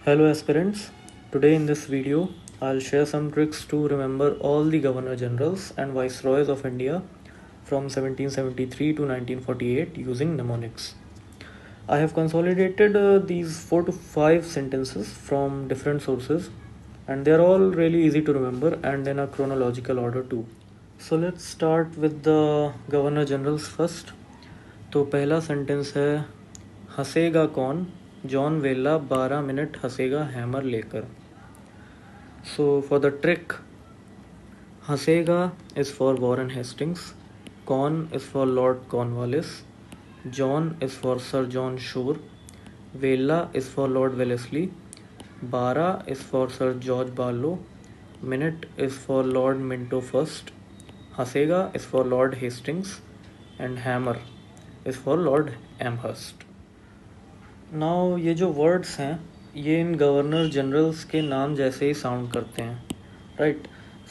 Hello aspirants, today in this video I'll share some tricks to remember all the Governor Generals and Viceroys of India from 1773 to 1948 using mnemonics. I have consolidated these 4 to 5 sentences from different sources and they're all really easy to remember and in a chronological order too. So let's start with the Governor Generals first. तो पहला sentence है हंसेगा कौन John वेला 12 minute हंसेगा hammer लेकर. So for the trick, हंसेगा is for Warren Hastings, कौन is for Lord Cornwallis, John is for Sir John Shore, वेला is for Lord Wellesley, 12 is for Sir George Barlow, minute is for Lord Minto first, हंसेगा is for Lord Hastings and hammer is for Lord Amherst. Now ये जो words हैं ये इन governor generals के नाम जैसे ही sound करते हैं, right.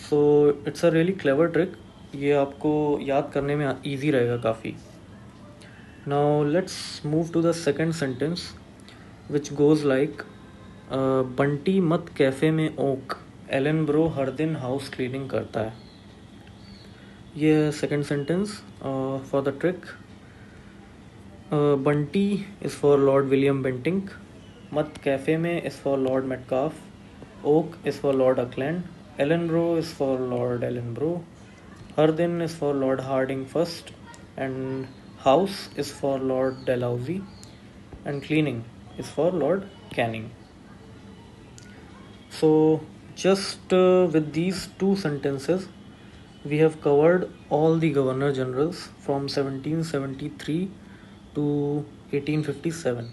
So it's a really clever trick, ये आपको याद करने में ईजी रहेगा काफ़ी. Now let's move to the second sentence which goes like Bunty मत कैफ़े में ओक, एलन ब्रो हर दिन हाउस क्लीनिंग करता है. ये second sentence for the trick. Bunty is for Lord William Bentinck, मत कैफ़े में is for Lord Metcalfe, oak is for Lord Auckland, Ellen bro is for Lord Ellenborough, हर दिन is for Lord Hardinge first and house is for Lord Dalhousie and cleaning is for Lord Canning. So just with these two sentences we have covered all the Governor Generals from 1773 to 1857.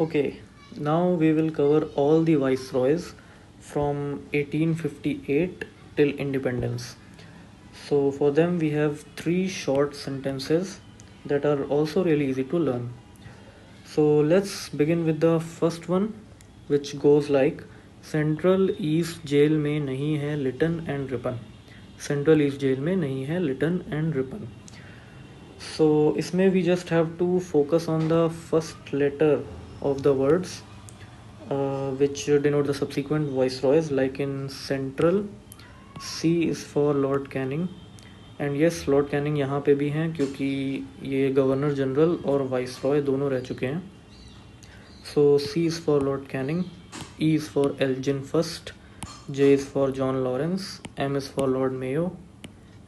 Okay, now we will cover all the Viceroys from 1858 till independence. So for them we have 3 short sentences that are also really easy to learn. So let's begin with the first one, which goes like central east jail में नहीं है Lytton and Ripon. Central east jail में नहीं है Lytton and Ripon. So इसमें we just have to focus on the first letter of the words which denote the subsequent viceroys. Like in central, C is for Lord Canning and yes, Lord Canning यहाँ पे भी हैं क्योंकि ये governor general और viceroy दोनों रह चुके हैं. So C is for Lord Canning, E is for Elgin First, J is for John Lawrence, M is for Lord Mayo,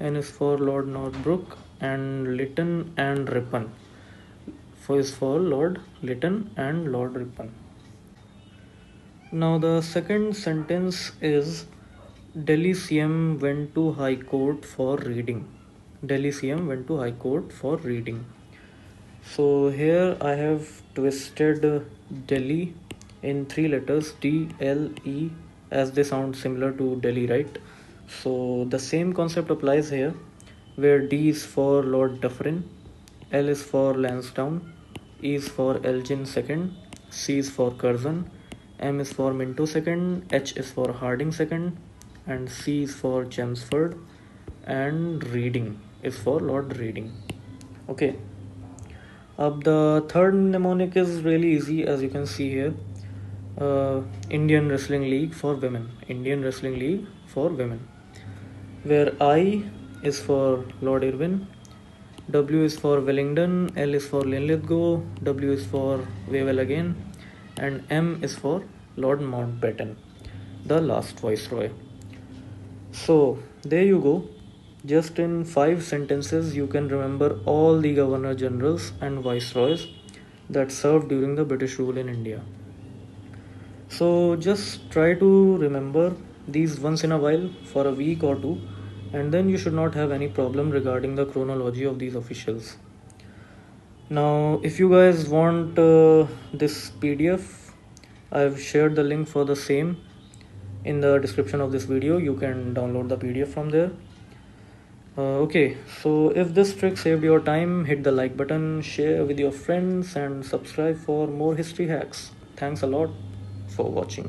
N is for Lord Northbrook, and Lytton and Ripon is for Lord Lytton and Lord Ripon. Now the second sentence is Delhi CM went to High Court for reading. Delhi CM went to High Court for reading. So here I have twisted Delhi in 3 letters D, L, E, as they sound similar to Delhi, right? So the same concept applies here, where D is for Lord Dufferin, L is for Lansdowne, E is for Elgin second, C is for Curzon, M is for Minto second, H is for Harding second, and C is for Chelmsford, and Reading is for Lord Reading. Okay. अब the third mnemonic is really easy, as you can see here. Indian Wrestling League for women. Indian Wrestling League for women, where I is for Lord Irwin, W is for Wellington, L is for Linlithgow, W is for Wavell again, and M is for Lord Mountbatten, the last Viceroy. So there you go. Just in 5 sentences you can remember all the Governor Generals and Viceroys that served during the British rule in India. So just try to remember these once in a while for a week or 2, and then you should not have any problem regarding the chronology of these officials. Now if you guys want this PDF, I've shared the link for the same in the description of this video. You can download the PDF from there. Okay, so if this trick saved your time, hit the like button, share with your friends, and subscribe for more history hacks. Thanks a lot for watching.